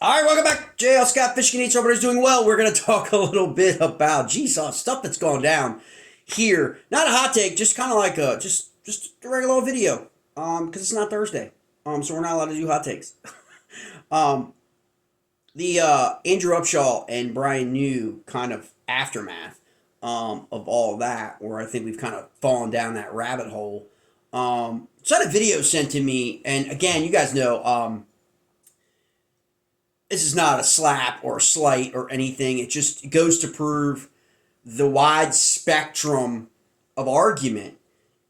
All right, welcome back. JL Scott Fishing Needs. Everybody's doing well. We're going to talk a little bit about stuff that's gone down here. Not a hot take, just kind of like a just a regular old video. Because it's not Thursday. So we're not allowed to do hot takes. The Andrew Upshaw and Brian New kind of aftermath of all that, where I think we've kind of fallen down that rabbit hole. So I had a video sent to me, and again, you guys know. This is not a slap or a slight or anything. It just goes to prove the wide spectrum of argument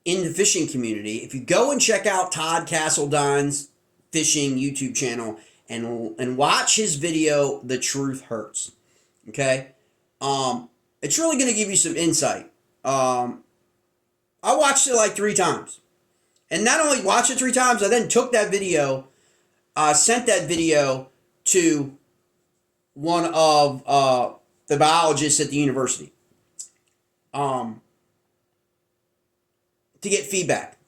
in the fishing community. If you go and check out Todd Castledine's fishing YouTube channel and watch his video, The Truth Hurts. Okay? It's really going to give you some insight. I watched it like 3 times. And not only watched it 3 times, I then took that video, sent that video to one of the biologists at the university to get feedback.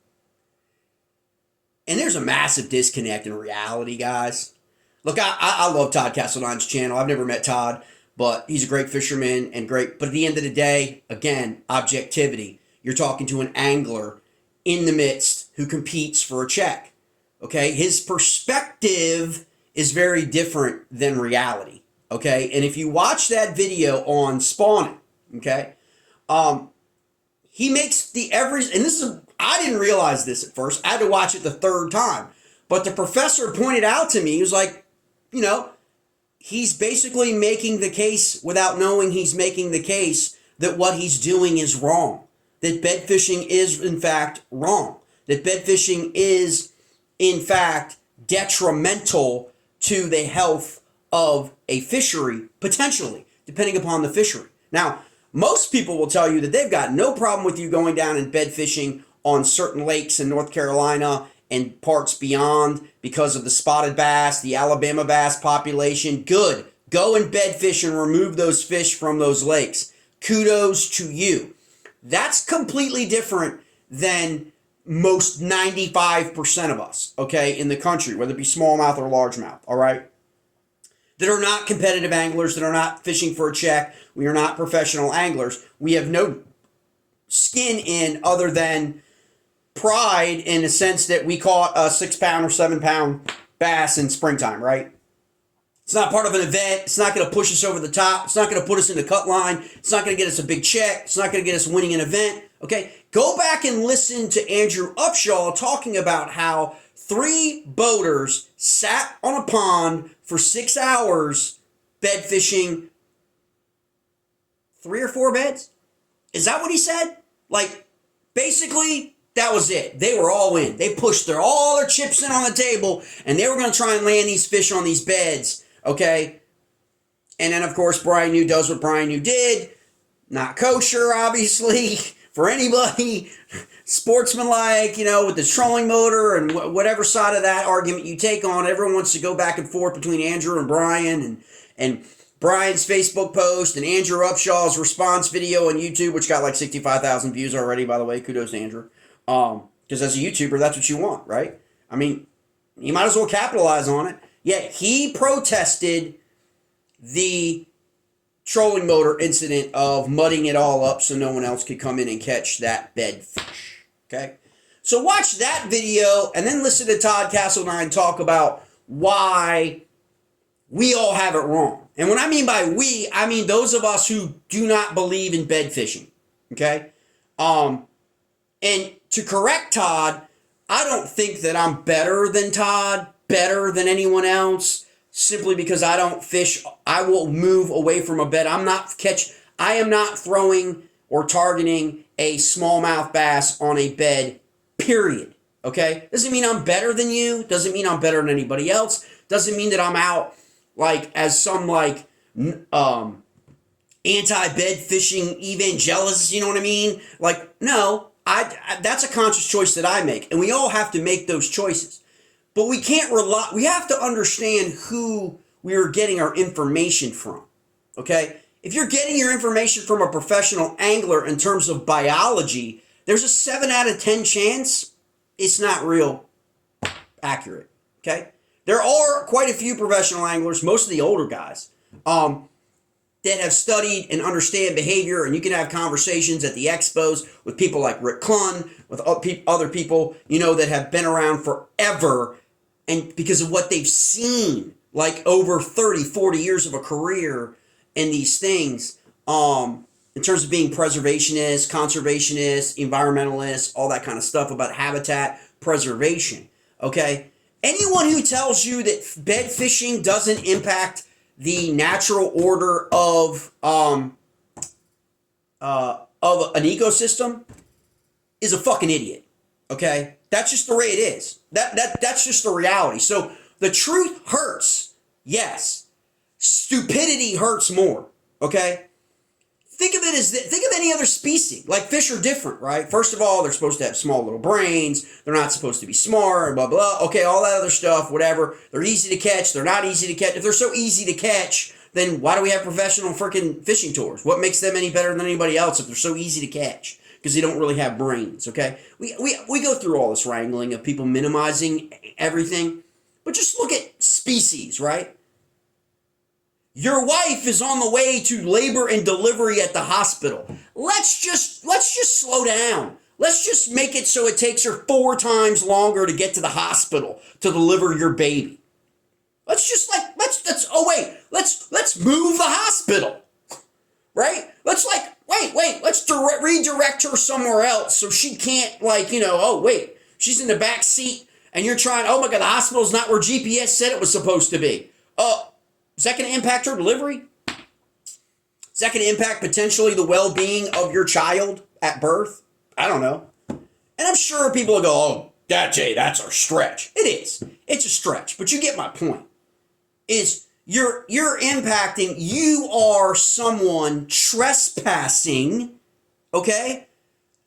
And there's a massive disconnect in reality, guys. Look, I love Todd Castledine's channel. I've never met Todd, but he's a great fisherman and great. But at the end of the day, again, objectivity. You're talking to an angler in the midst who competes for a check. Okay? His perspective is very different than reality, okay? And if you watch that video on spawning, okay, he makes the and this is, I didn't realize this at first. I had to watch it the 3rd time. But the professor pointed out to me, he was like, you know, he's basically making the case without knowing he's making the case that what he's doing is wrong. That bed fishing is, in fact, wrong. That bed fishing is, in fact, detrimental to the health of a fishery, potentially, depending upon the fishery. Now, most people will tell you that they've got no problem with you going down and bed fishing on certain lakes in North Carolina and parts beyond because of the spotted bass, the Alabama bass population. Good. Go and bed fish and remove those fish from those lakes. Kudos to you. That's completely different than most 95% of us, okay, in the country, whether it be smallmouth or largemouth, all right, that are not competitive anglers, that are not fishing for a check. We are not professional anglers. We have no skin in other than pride in the sense that we caught a 6-pound or 7-pound bass in springtime, right? It's not part of an event. It's not going to push us over the top. It's not going to put us in the cut line. It's not going to get us a big check. It's not going to get us winning an event. Okay, go back and listen to Andrew Upshaw talking about how 3 boaters sat on a pond for 6 hours bed fishing 3 or 4 beds. Is that what he said? Like, basically, that was it. They were all in. They pushed all their chips in on the table, and they were going to try and land these fish on these beds. Okay, and then, of course, Brian New does what Brian New did. Not kosher, obviously, for anybody. Sportsmanlike, you know, with the trolling motor and whatever side of that argument you take on. Everyone wants to go back and forth between Andrew and Brian and Brian's Facebook post and Andrew Upshaw's response video on YouTube, which got like 65,000 views already, by the way. Kudos to Andrew. Because as a YouTuber, that's what you want, right? I mean, you might as well capitalize on it. Yet he protested the trolling motor incident of mudding it all up so no one else could come in and catch that bed fish. Okay? So watch that video and then listen to Todd Castledine's talk about why we all have it wrong. And when I mean by we, I mean those of us who do not believe in bed fishing. Okay? And to correct Todd, I don't think that I'm better than Todd, better than anyone else, simply because I don't fish. I will move away from a bed. I am not throwing or targeting a smallmouth bass on a bed, period. Okay? Doesn't mean I'm better than you. Doesn't mean I'm better than anybody else. Doesn't mean that I'm out like as some like anti-bed fishing evangelist, you know what I mean? Like, no, I that's a conscious choice that I make, and we all have to make those choices. But we can't rely, we have to understand who we are getting our information from, okay? If you're getting your information from a professional angler in terms of biology, there's a 7 out of 10 chance it's not real accurate, okay? There are quite a few professional anglers, most of the older guys, that have studied and understand behavior, and you can have conversations at the expos with people like Rick Clunn, with other people, that have been around forever, and because of what they've seen, like over 30, 40 years of a career in these things, in terms of being preservationists, conservationists, environmentalists, all that kind of stuff about habitat preservation, okay? Anyone who tells you that bed fishing doesn't impact the natural order of an ecosystem is a fucking idiot. Okay, that's just the way it is. That's just the reality. So the truth hurts, yes. Stupidity hurts more. Okay. Think of it as think of any other species. Like fish are different, right? First of all, they're supposed to have small little brains. They're not supposed to be smart, blah, blah. Okay, all that other stuff, whatever. They're easy to catch. They're not easy to catch. If they're so easy to catch, then why do we have professional freaking fishing tours? What makes them any better than anybody else if they're so easy to catch? Because they don't really have brains, okay? We go through all this wrangling of people minimizing everything. But just look at species, right? Your wife is on the way to labor and delivery at the hospital. Let's just slow down. Let's just make it so it takes her 4 times longer to get to the hospital to deliver your baby. Let's move the hospital. Right? Let's redirect her somewhere else so she can't she's in the back seat and you're trying, oh my God, the hospital's not where GPS said it was supposed to be. Is that going to impact her delivery? Is that going to impact potentially the well-being of your child at birth? I don't know. And I'm sure people will go, oh, that's a stretch. It is. It's a stretch. But you get my point. Is you're impacting, you are someone trespassing, okay,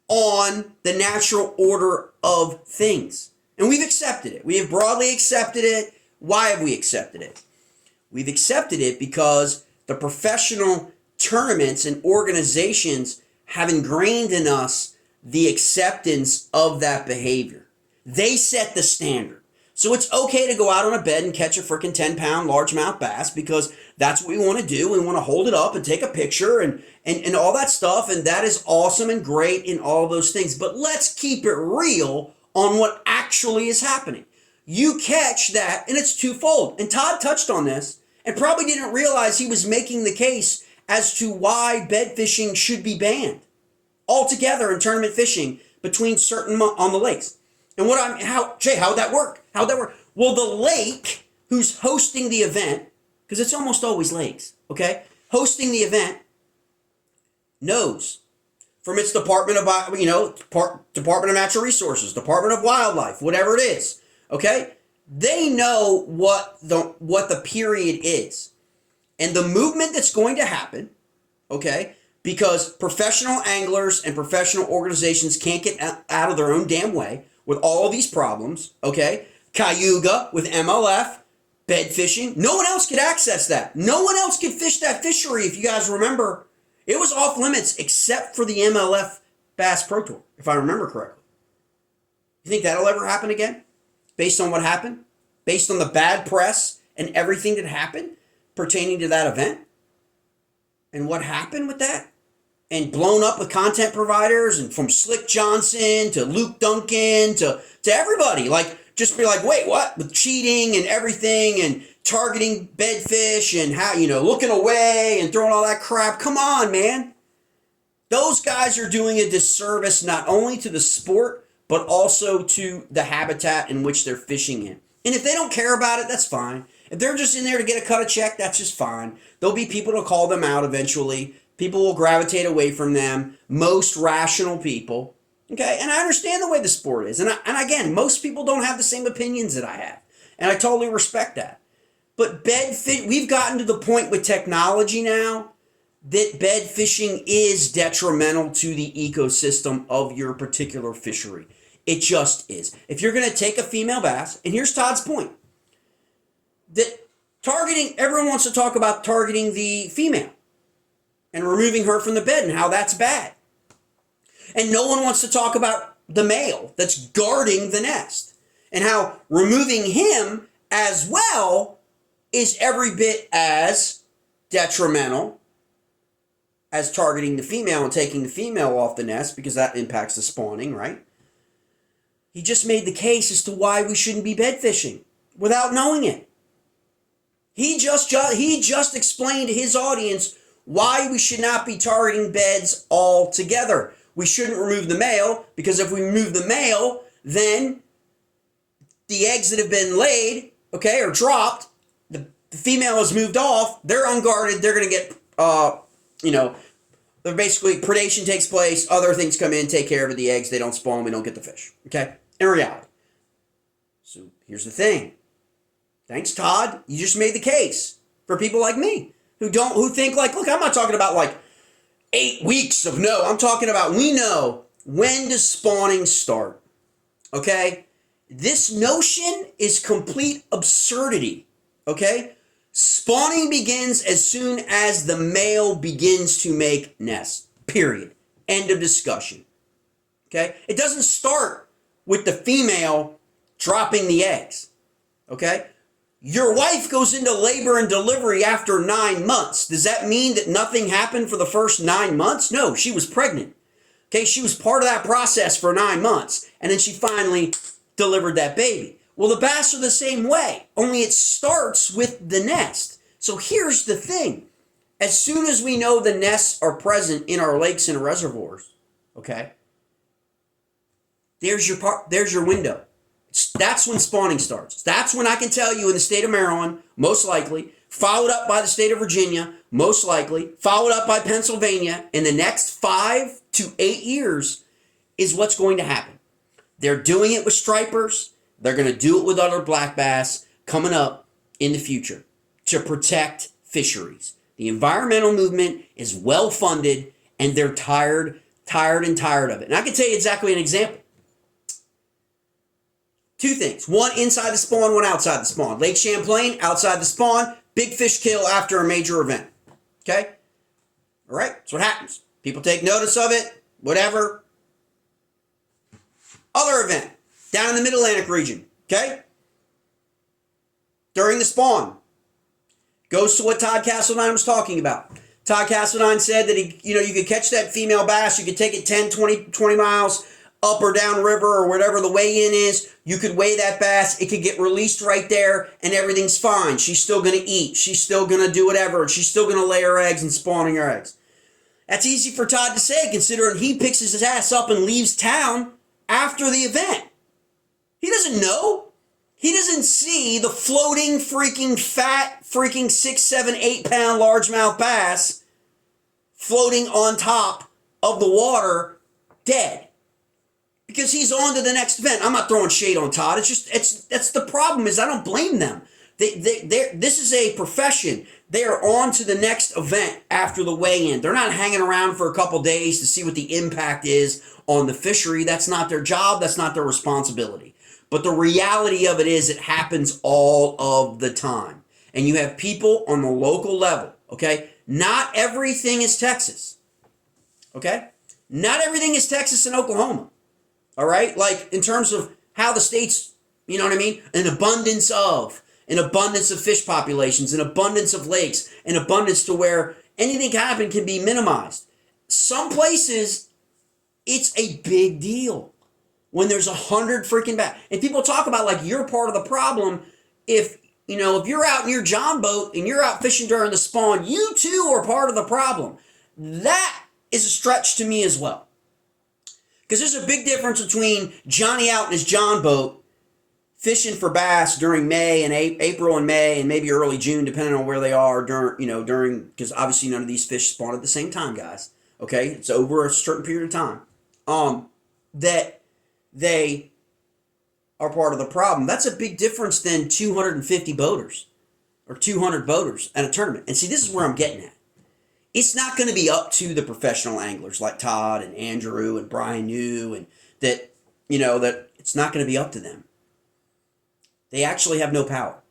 on the natural order of things. And we've accepted it. We have broadly accepted it. Why have we accepted it? We've accepted it because the professional tournaments and organizations have ingrained in us the acceptance of that behavior. They set the standard. So it's okay to go out on a bed and catch a freaking 10-pound largemouth bass because that's what we want to do. We want to hold it up and take a picture and all that stuff. And that is awesome and great in all those things. But let's keep it real on what actually is happening. You catch that, and it's twofold. And Todd touched on this and probably didn't realize he was making the case as to why bed fishing should be banned altogether in tournament fishing between certain on the lakes. And how'd that work? Well, the lake who's hosting the event, because it's almost always lakes, okay? Hosting the event knows from its Department of Natural Resources, Department of Wildlife, whatever it is. Okay? They know what the period is. And the movement that's going to happen, okay, because professional anglers and professional organizations can't get out of their own damn way with all of these problems, okay? Cayuga with MLF, bed fishing. No one else could access that. No one else could fish that fishery, if you guys remember. It was off limits except for the MLF Bass Pro Tour, if I remember correctly. You think that'll ever happen again? Based on what happened? Based on the bad press and everything that happened pertaining to that event? And what happened with that? And blown up with content providers and from Slick Johnson to Luke Duncan to everybody. Like, just be like, wait, what? With cheating and everything and targeting bedfish and how, looking away and throwing all that crap. Come on, man. Those guys are doing a disservice not only to the sport, but also to the habitat in which they're fishing in. And if they don't care about it, that's fine. If they're just in there to get a cut of check, that's just fine. There'll be people to call them out eventually. People will gravitate away from them. Most rational people. Okay? And I understand the way the sport is. And again, most people don't have the same opinions that I have. And I totally respect that. But we've gotten to the point with technology now that bed fishing is detrimental to the ecosystem of your particular fishery. It just is. If you're going to take a female bass, and here's Todd's point, that everyone wants to talk about targeting the female and removing her from the bed and how that's bad. And no one wants to talk about the male that's guarding the nest and how removing him as well is every bit as detrimental as targeting the female and taking the female off the nest, because that impacts the spawning, right? He just made the case as to why we shouldn't be bed fishing without knowing it. He just explained to his audience why we should not be targeting beds altogether. We shouldn't remove the male, because if we remove the male, then the eggs that have been laid, okay, or dropped, the female has moved off, they're unguarded, they're going to get, they're basically, predation takes place, other things come in, take care of the eggs, they don't spawn, we don't get the fish, okay, in reality. So here's the thing. Thanks, Todd. You just made the case for people like me who think like, look, I'm not talking about like 8 weeks of no. I'm talking about, we know when does spawning start. Okay? This notion is complete absurdity. Okay? Spawning begins as soon as the male begins to make nests. Period. End of discussion. Okay? It doesn't start with the female dropping the eggs. Okay? Your wife goes into labor and delivery after 9 months. Does that mean that nothing happened for the first 9 months? No, she was pregnant. Okay, she was part of that process for 9 months, and then she finally delivered that baby. Well, the bass are the same way, only it starts with the nest. So here's the thing. As soon as we know the nests are present in our lakes and reservoirs, okay, there's your window. That's when spawning starts. That's when I can tell you in the state of Maryland, most likely, followed up by the state of Virginia, most likely, followed up by Pennsylvania, in the next 5 to 8 years is what's going to happen. They're doing it with stripers. They're going to do it with other black bass coming up in the future to protect fisheries. The environmental movement is well funded, and they're tired of it. And I can tell you exactly an example. 2 things. One inside the spawn, one outside the spawn. Lake Champlain, outside the spawn, big fish kill after a major event. Okay? All right? That's what happens. People take notice of it, whatever. Other event, down in the Mid-Atlantic region. Okay? During the spawn. Goes to what Todd Castledine was talking about. Todd Castledine said that you could catch that female bass, you could take it 10, 20 miles up or down river or whatever the weigh-in is. You could weigh that bass. It could get released right there and everything's fine. She's still going to eat. She's still going to do whatever. She's still going to lay her eggs and spawning her eggs. That's easy for Todd to say, considering he picks his ass up and leaves town after the event. He doesn't know. He doesn't see the floating freaking fat freaking 6, 7, 8 pound largemouth bass floating on top of the water dead. Because he's on to the next event. I'm not throwing shade on Todd. That's the problem is I don't blame them. This is a profession. They are on to the next event after the weigh-in. They're not hanging around for a couple days to see what the impact is on the fishery. That's not their job. That's not their responsibility. But the reality of it is it happens all of the time. And you have people on the local level, okay? Not everything is Texas, okay? Not everything is Texas and Oklahoma. All right? Like, in terms of how the states, you know what I mean? An abundance of fish populations, an abundance of lakes, an abundance to where anything can be minimized. Some places, it's a big deal when there's 100 freaking bass. And people talk about, like, you're part of the problem. If you're out in your John boat and you're out fishing during the spawn, you too are part of the problem. That is a stretch to me as well. Because there's a big difference between Johnny out in his John boat fishing for bass during May and April and May and maybe early June, depending on where they are during because obviously none of these fish spawn at the same time, guys. Okay, it's over a certain period of time. That they are part of the problem. That's a big difference than 250 boaters or 200 boaters at a tournament. And see, this is where I'm getting at. It's not going to be up to the professional anglers like Todd and Andrew and Brian New and that it's not going to be up to them. They actually have no power.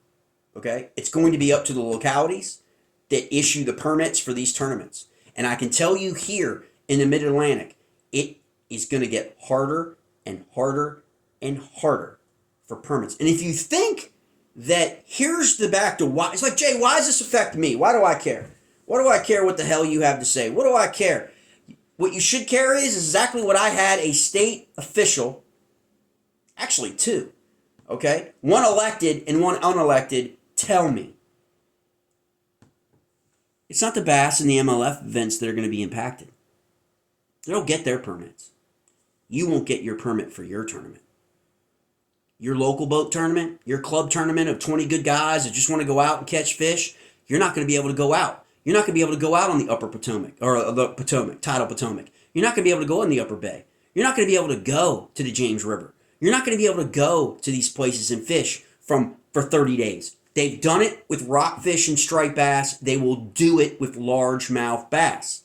Okay? It's going to be up to the localities that issue the permits for these tournaments. And I can tell you here in the Mid-Atlantic, it is going to get harder and harder and harder for permits. And if you think that here's the back to why. It's like, Jay, why does this affect me? Why do I care? What do I care what the hell you have to say? What do I care? What you should care is exactly what I had a state official, actually two, okay? One elected and one unelected, tell me. It's not the Bass and the MLF events that are going to be impacted. They'll get their permits. You won't get your permit for your tournament. Your local boat tournament, your club tournament of 20 good guys that just want to go out and catch fish, you're not going to be able to go out. You're not going to be able to go out on the upper Potomac, or the Potomac, tidal Potomac. You're not going to be able to go in the upper bay. You're not going to be able to go to the James River. You're not going to be able to go to these places and fish for 30 days. They've done it with rockfish and striped bass. They will do it with largemouth bass.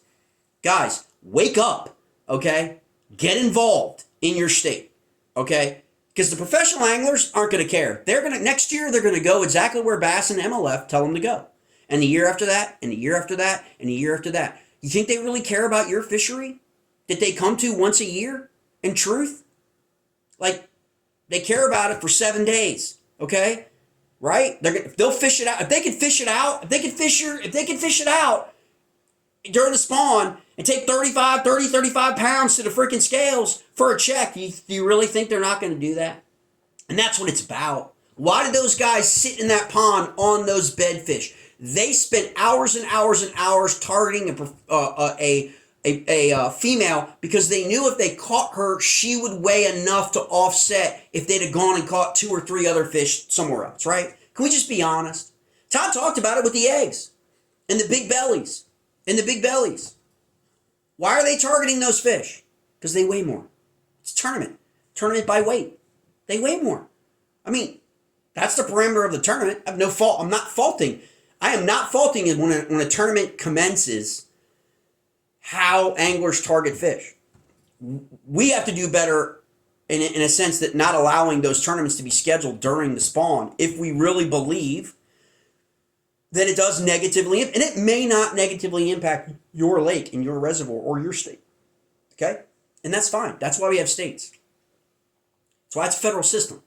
Guys, wake up, okay? Get involved in your state, okay? Because the professional anglers aren't going to care. Next year, they're going to go exactly where Bass and MLF tell them to go. And the year after that, and the year after that, and the year after that. You think they really care about your fishery that they come to once a year? In truth? Like, they care about it for 7 days, okay? Right? They'll fish it out. If they can fish it out, if they can fish it out during the spawn and take 35 pounds to the freaking scales for a check, do you really think they're not going to do that? And that's what it's about. Why did those guys sit in that pond on those bedfish? They spent hours and hours and hours targeting a female because they knew if they caught her, she would weigh enough to offset if they'd have gone and caught 2 or 3 other fish somewhere else, right? Can we just be honest? Todd talked about it with the eggs and the big bellies. Why are they targeting those fish? Because they weigh more. It's a tournament. Tournament by weight. They weigh more. I mean, that's the parameter of the tournament. I have no fault. I'm not faulting. I am not faulting it when a tournament commences how anglers target fish. We have to do better in a sense that not allowing those tournaments to be scheduled during the spawn if we really believe that it does negatively, and it may not negatively impact your lake and your reservoir or your state. Okay? And that's fine. That's why we have states. That's why it's a federal system.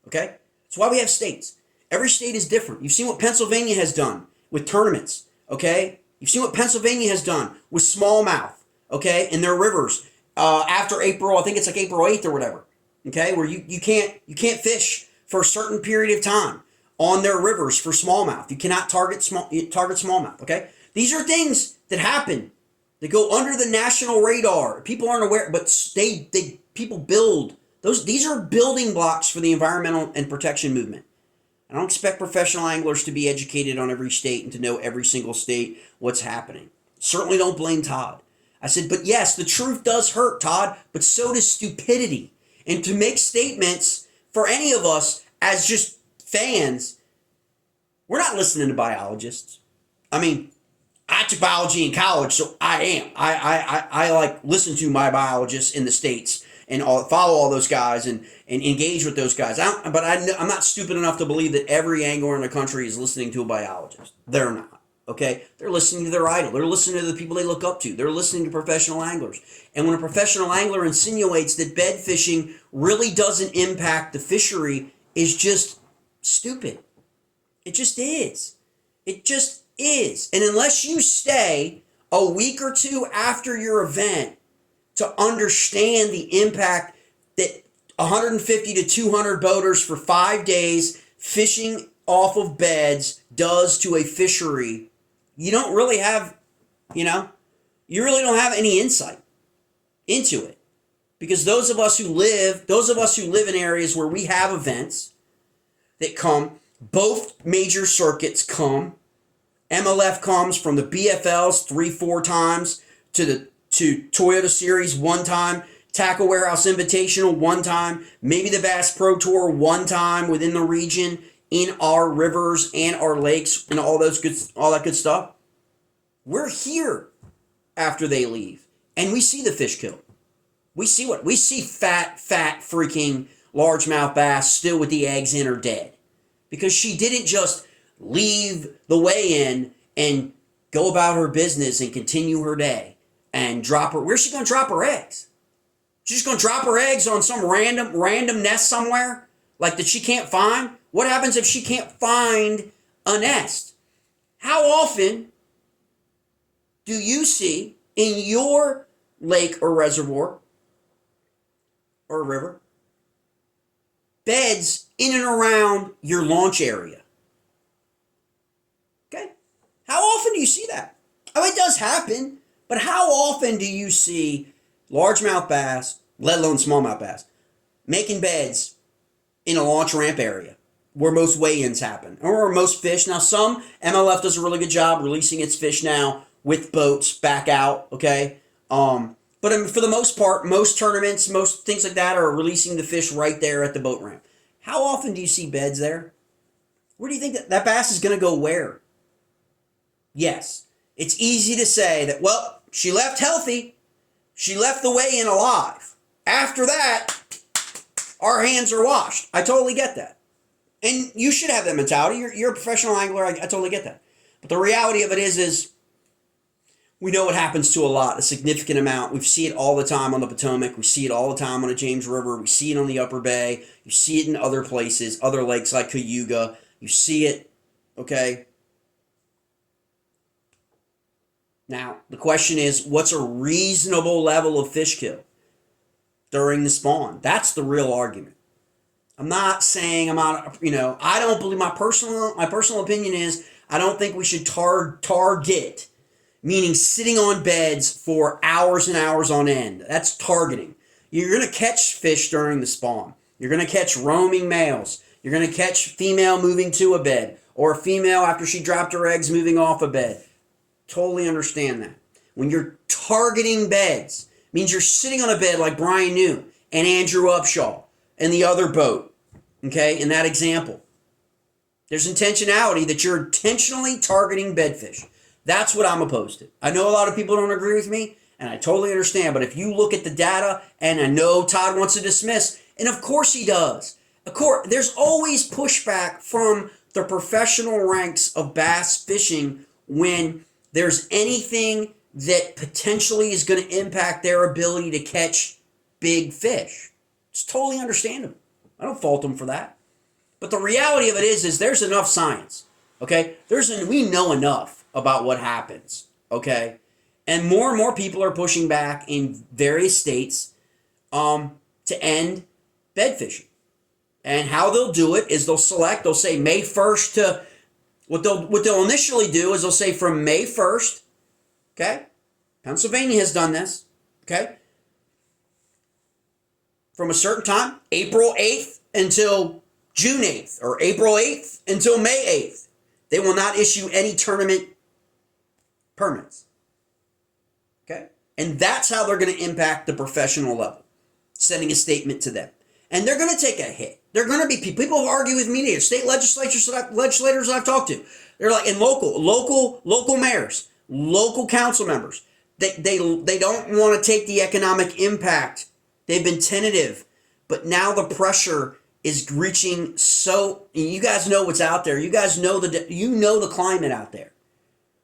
Okay? That's why we have states. Every state is different. You've seen what Pennsylvania has done with tournaments. Okay? You've seen what Pennsylvania has done with smallmouth. Okay? In their rivers. After April, I think it's like April 8th or whatever. Okay? Where you can't fish for a certain period of time on their rivers for smallmouth. You cannot target smallmouth, okay? These are things that happen. They go under the national radar. People aren't aware, but people build those. These are building blocks for the environmental and protection movement. I don't expect professional anglers to be educated on every state and to know every single state what's happening. Certainly don't blame Todd. I said, but yes, the truth does hurt, Todd, but so does stupidity. And to make statements for any of us as just fans, we're not listening to biologists. I mean, I took biology in college, so I am. I like listen to my biologists in the States and follow all those guys and engage with those guys. I'm not stupid enough to believe that every angler in the country is listening to a biologist. They're not. Okay? They're listening to their idol. They're listening to the people they look up to. They're listening to professional anglers. And when a professional angler insinuates that bed fishing really doesn't impact the fishery, is just stupid. It just is. It just is. And unless you stay a week or two after your event to understand the impact that 150 to 200 boaters for 5 days fishing off of beds does to a fishery, you don't really have, you really don't have any insight into it. Because those of us who live in areas where we have events that come, both major circuits come. MLF comes from the BFLs 3-4 times to Toyota Series 1 time, Tackle Warehouse Invitational 1 time, maybe the Bass Pro Tour 1 time within the region in our rivers and our lakes and all that good stuff. We're here after they leave, and we see the fish killed. We see fat freaking largemouth bass still with the eggs in or dead. Because she didn't just leave the weigh-in and go about her business and continue her day and drop her. Where's she going to drop her eggs? She's just going to drop her eggs on some random nest somewhere like that she can't find What happens if she can't find a nest? How often do you see in your lake or reservoir or river beds in and around your launch area? Okay? How often do you see that? Oh, it does happen, but how often do you see largemouth bass, let alone smallmouth bass, making beds in a launch ramp area where most weigh-ins happen or where most fish? Now, some MLF does a really good job releasing its fish now with boats back out, okay? But for the most part, most tournaments, most things like that are releasing the fish right there at the boat ramp. How often do you see beds there? Where do you think that bass is going to go where? Yes, it's easy to say that, well, she left healthy. She left the weigh-in alive. After that, our hands are washed. I totally get that. And you should have that mentality. You're a professional angler. I totally get that. But the reality of it is we know what happens to a significant amount. We see it all the time on the Potomac. We see it all the time on the James River. We see it on the Upper Bay. You see it in other places, other lakes like Cayuga. You see it, okay? Now, the question is, what's a reasonable level of fish kill during the spawn? That's the real argument. I'm not saying I don't believe, my personal opinion is I don't think we should target, meaning sitting on beds for hours and hours on end. That's targeting. You're going to catch fish during the spawn. You're going to catch roaming males. You're going to catch female moving to a bed or a female after she dropped her eggs moving off a bed. Totally understand that. When you're targeting beds, it means you're sitting on a bed like Brian New and Andrew Upshaw and the other boat, okay, in that example. There's intentionality that you're intentionally targeting bedfish. That's what I'm opposed to. I know a lot of people don't agree with me, and I totally understand, but if you look at the data, and I know Todd wants to dismiss, and of course he does. Of course, there's always pushback from the professional ranks of bass fishing when there's anything that potentially is going to impact their ability to catch big fish. It's totally understandable. I don't fault them for that. But the reality of it is there's enough science, okay? We know enough about what happens, okay? And more people are pushing back in various states to end bed fishing. And how they'll do it is they'll say May 1st to, what they'll initially do is they'll say from May 1st, okay? Pennsylvania has done this, okay? From a certain time, April 8th until June 8th, or April 8th until May 8th. They will not issue any tournament permits, okay? And that's how they're going to impact the professional level, sending a statement to them. And they're going to take a hit. They're going to be people who argue with me, state legislators that I've talked to. They're like, and local mayors, local council members. They don't want to take the economic impact. They've been tentative, but now the pressure is reaching. So you guys know what's out there. You guys know the climate out there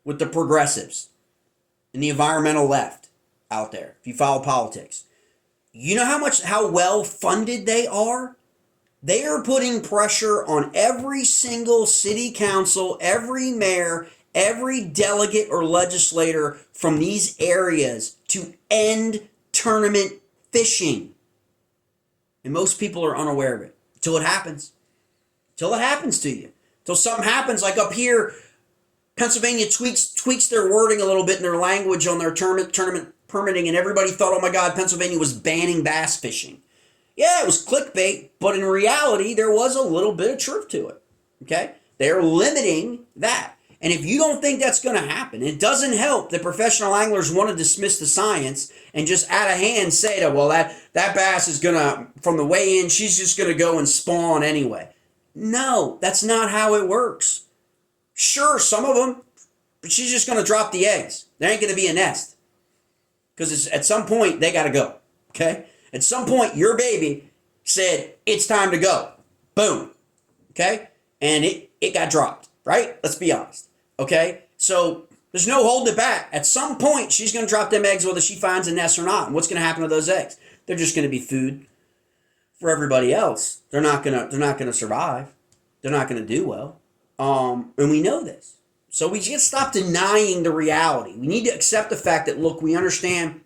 with the progressives and the environmental left out there. If you follow politics, you know how well funded they are. They are putting pressure on every single city council, every mayor, every delegate or legislator from these areas to end tournament fishing. And most people are unaware of it until it happens. Until it happens to you. Until something happens, like up here, Pennsylvania tweaks their wording a little bit in their language on their tournament permitting, and everybody thought, oh my God, Pennsylvania was banning bass fishing. Yeah, it was clickbait, but in reality, there was a little bit of truth to it. Okay? They're limiting that. And if you don't think that's going to happen, it doesn't help that professional anglers want to dismiss the science and just out of hand say that, well, that bass is going to, from the way in, she's just going to go and spawn anyway. No, that's not how it works. Sure, some of them, but she's just going to drop the eggs. There ain't going to be a nest. Because at some point, they got to go. Okay? At some point, your baby said, it's time to go. Boom. Okay? And it got dropped. Right? Let's be honest. Okay? So there's no holding it back. At some point, she's going to drop them eggs whether she finds a nest or not. And what's going to happen to those eggs? They're just going to be food for everybody else. They're not going to survive. they're not going to do well. And we know this. So we just stop denying the reality. We need to accept the fact that, look, we understand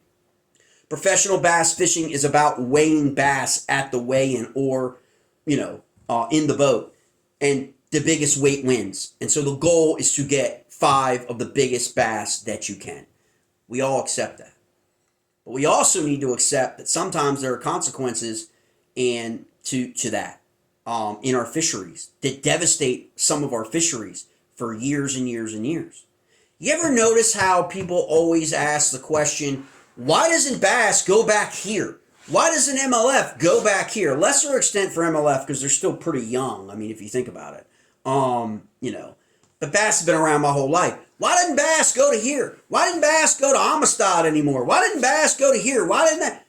professional bass fishing is about weighing bass at the weigh-in or, in the boat. And the biggest weight wins. And so the goal is to get 5 of the biggest bass that you can. We all accept that. But we also need to accept that sometimes there are consequences and to that in our fisheries that devastate some of our fisheries for years and years and years. You ever notice how people always ask the question, why doesn't bass go back here? Why doesn't MLF go back here? Lesser extent for MLF because they're still pretty young. I mean, if you think about it. But bass has been around my whole life. Why didn't bass go to here? Why didn't bass go to Amistad anymore? Why didn't bass go to here? Why didn't that?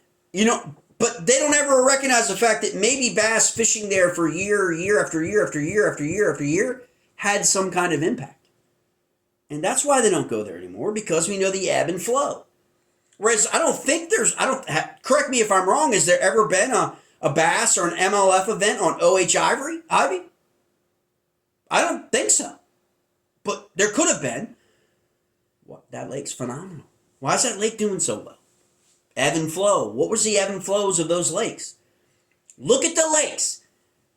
But they don't ever recognize the fact that maybe bass fishing there for year after year after year after year after year had some kind of impact. And that's why they don't go there anymore, because we know the ebb and flow. Whereas correct me if I'm wrong, has there ever been a bass or an MLF event on OH Ivy? I don't think so. But there could have been. That lake's phenomenal. Why is that lake doing so well? Ebb and flow. What was the ebb and flows of those lakes? Look at the lakes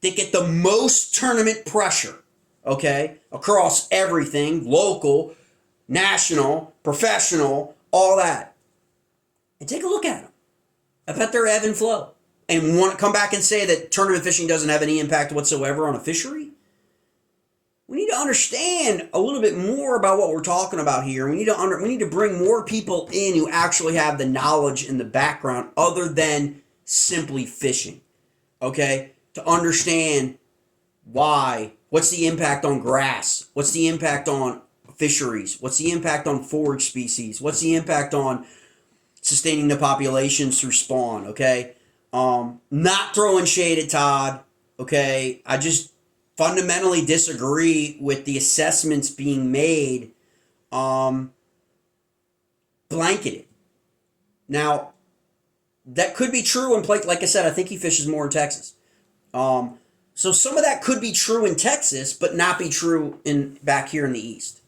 that get the most tournament pressure, okay, across everything, local, national, professional, all that. And take a look at them. I bet they're ebb and flow. And want to come back and say that tournament fishing doesn't have any impact whatsoever on a fishery? We need to understand a little bit more about what we're talking about here. We need to bring more people in who actually have the knowledge and the background other than simply fishing. Okay? To understand why, what's the impact on grass? What's the impact on fisheries? What's the impact on forage species? What's the impact on sustaining the populations through spawn? Okay? Not throwing shade at Todd. Okay? I just fundamentally disagree with the assessments being made blanketed. Now, that could be true in like I said, I think he fishes more in Texas. So some of that could be true in Texas, but not be true back here in the East.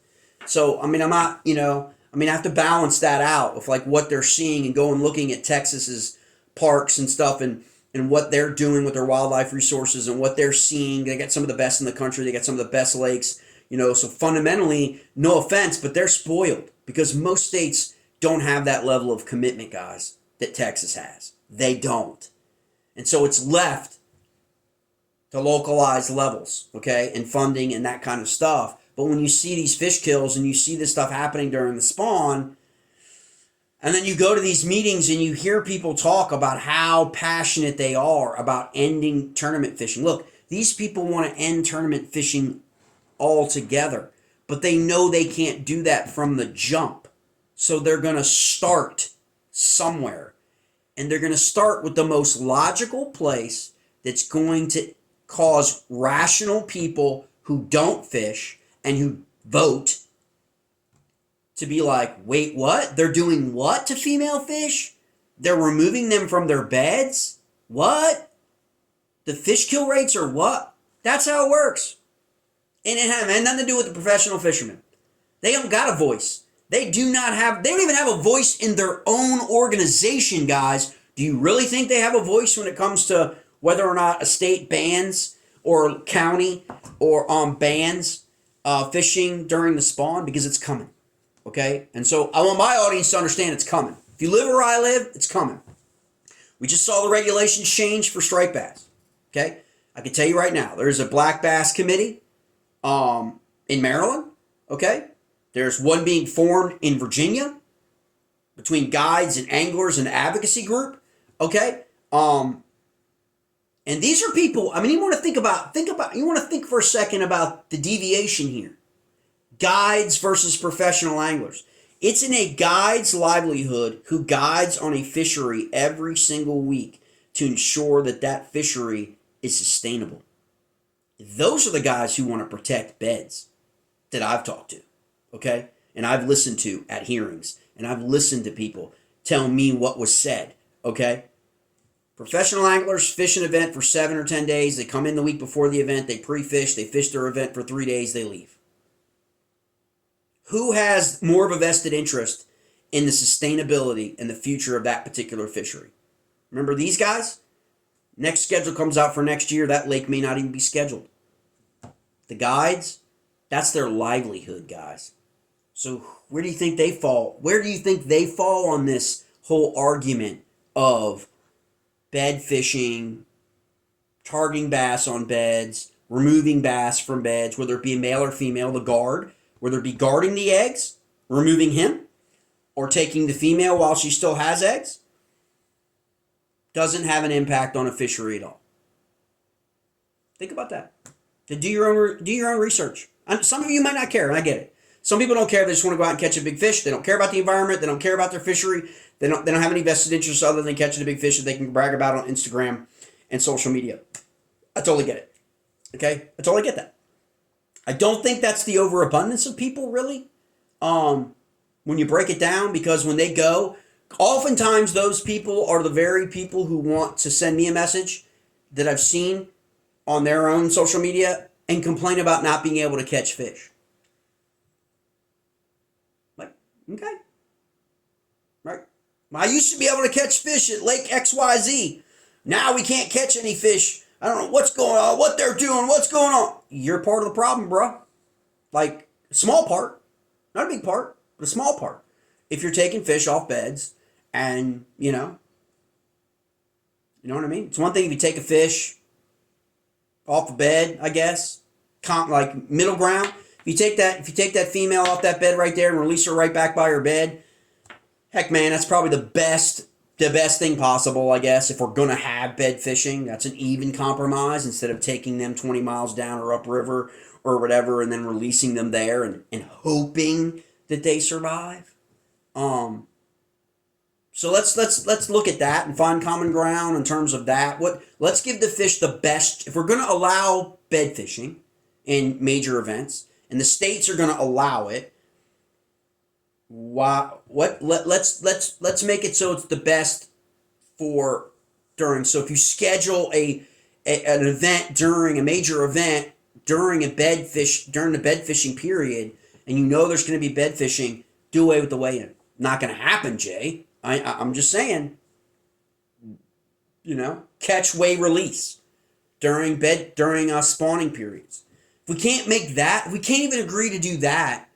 So, I mean, I'm not, I have to balance that out with like what they're seeing and go and looking at Texas's parks and stuff and what they're doing with their wildlife resources and what they're seeing. They got some of the best in the country. They got some of the best lakes, so fundamentally, no offense, but they're spoiled because most states don't have that level of commitment, guys, that Texas has. They don't. And so it's left to localized levels, okay, and funding and that kind of stuff. But when you see these fish kills and you see this stuff happening during the spawn, and then you go to these meetings and you hear people talk about how passionate they are about ending tournament fishing. Look, these people want to end tournament fishing altogether, but they know they can't do that from the jump. So they're going to start somewhere. And they're going to start with the most logical place that's going to cause rational people who don't fish and who vote to be like, wait, what? They're doing what to female fish? They're removing them from their beds? What? The fish kill rates are what? That's how it works. And it had nothing to do with the professional fishermen. They don't got a voice. They don't even have a voice in their own organization, guys. Do you really think they have a voice when it comes to whether or not a state bans or county or bans fishing during the spawn? Because it's coming. Okay? And so I want my audience to understand it's coming. If you live where I live, it's coming. We just saw the regulations change for striped bass. Okay? I can tell you right now, there's a black bass committee in Maryland. Okay? There's one being formed in Virginia between guides and anglers and advocacy group. Okay? And these are people, you want to think for a second about the deviation here. Guides versus professional anglers. It's in a guide's livelihood who guides on a fishery every single week to ensure that that fishery is sustainable. Those are the guys who want to protect beds that I've talked to, okay? And I've listened to at hearings, and I've listened to people tell me what was said, okay? Professional anglers fish an event for 7 or 10 days. They come in the week before the event. They pre-fish. They fish their event for 3 days. They leave. Who has more of a vested interest in the sustainability and the future of that particular fishery? Remember these guys? Next schedule comes out for next year. That lake may not even be scheduled. The guides, that's their livelihood, guys. So where do you think they fall? Where do you think they fall on this whole argument of bed fishing, targeting bass on beds, removing bass from beds, whether it be a male or female, the guard, whether it be guarding the eggs, removing him, or taking the female while she still has eggs, doesn't have an impact on a fishery at all. Think about that. Do your own research. Some of you might not care, and I get it. Some people don't care. They just want to go out and catch a big fish. They don't care about the environment. They don't care about their fishery. They don't have any vested interest other than catching a big fish that they can brag about on Instagram and social media. I totally get it. Okay? I totally get that. I don't think that's the overabundance of people, really, when you break it down, because when they go, oftentimes those people are the very people who want to send me a message that I've seen on their own social media and complain about not being able to catch fish. Like, okay. Right? I used to be able to catch fish at Lake XYZ. Now we can't catch any fish. I don't know what's going on, what they're doing, what's going on. You're part of the problem, bro. Like, a small part. Not a big part, but a small part. If you're taking fish off beds and, you know what I mean? It's one thing if you take a fish off a bed, I guess, like middle ground. If you take that female off that bed right there and release her right back by her bed, heck, man, that's probably the best thing possible, I guess. If we're gonna have bed fishing, that's an even compromise instead of taking them 20 miles down or upriver or whatever and then releasing them there and hoping that they survive. So let's look at that and find common ground in terms of that. Let's give the fish the best. If we're going to allow bed fishing in major events, and the states are going to allow it, let's make it so it's the best for during. So if you schedule an event during a major event during the bed fishing period, and you know there's going to be bed fishing, do away with the weigh-in. Not going to happen, Jay. I'm just saying, catch, weigh, release during spawning periods. If we can't make that, if we can't even agree to do that,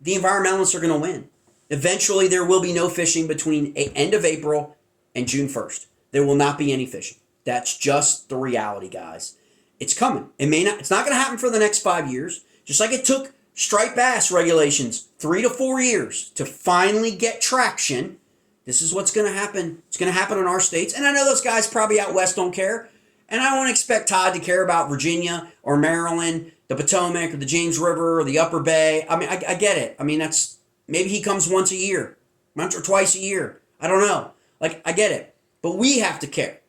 the environmentalists are going to win. Eventually, there will be no fishing between end of April and June 1st. There will not be any fishing. That's just the reality, guys. It's coming. It's not going to happen for the next 5 years. Just like it took striped bass regulations 3 to 4 years to finally get traction. This is what's going to happen. It's going to happen in our states. And I know those guys probably out west don't care. And I don't expect Todd to care about Virginia or Maryland, the Potomac or the James River or the Upper Bay. I mean, I get it. I mean, maybe he comes once or twice a year. I don't know. Like, I get it. But we have to care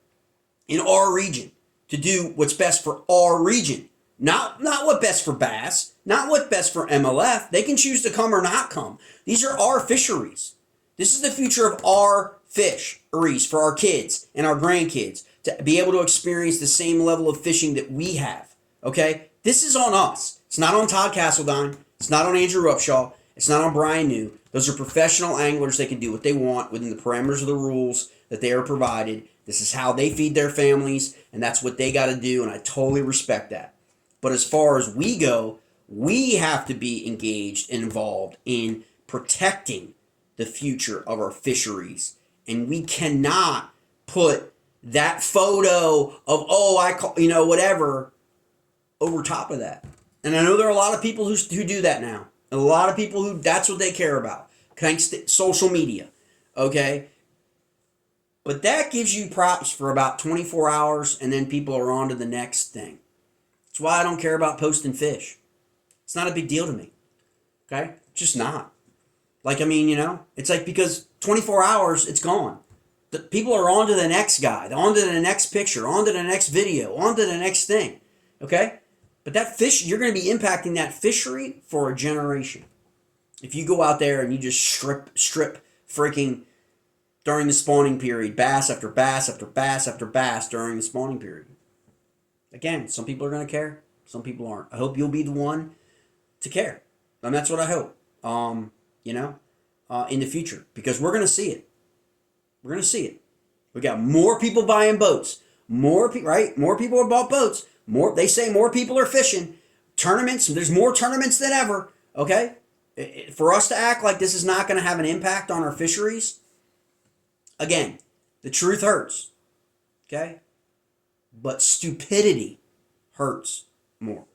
in our region to do what's best for our region. Not what's best for bass. Not what's best for MLF. They can choose to come or not come. These are our fisheries. This is the future of our fisheries for our kids and our grandkids to be able to experience the same level of fishing that we have. Okay? This is on us. It's not on Todd Castledine. It's not on Andrew Upshaw. It's not on Brian New. Those are professional anglers. They can do what they want within the parameters of the rules that they are provided. This is how they feed their families, and that's what they got to do, and I totally respect that. But as far as we go, we have to be engaged and involved in protecting the future of our fisheries. And we cannot put that photo of, whatever, over top of that. And I know there are a lot of people who do that now. And a lot of people who, that's what they care about. Thanks to social media. Okay? But that gives you props for about 24 hours, and then people are on to the next thing. That's why I don't care about posting fish. It's not a big deal to me. Okay? It's just not. Like, it's like because 24 hours, it's gone. The people are on to the next guy, on to the next picture, on to the next video, on to the next thing. Okay? But that fish, you're going to be impacting that fishery for a generation. If you go out there and you just strip freaking during the spawning period. Bass after bass after bass after bass during the spawning period. Again, some people are going to care. Some people aren't. I hope you'll be the one to care. And that's what I hope, in the future. Because we're going to see it. We're going to see it. We got more people buying boats. Right? More people have bought boats. They say more people are fishing. Tournaments, there's more tournaments than ever. Okay? For us to act like this is not going to have an impact on our fisheries, again, the truth hurts. Okay? But stupidity hurts more.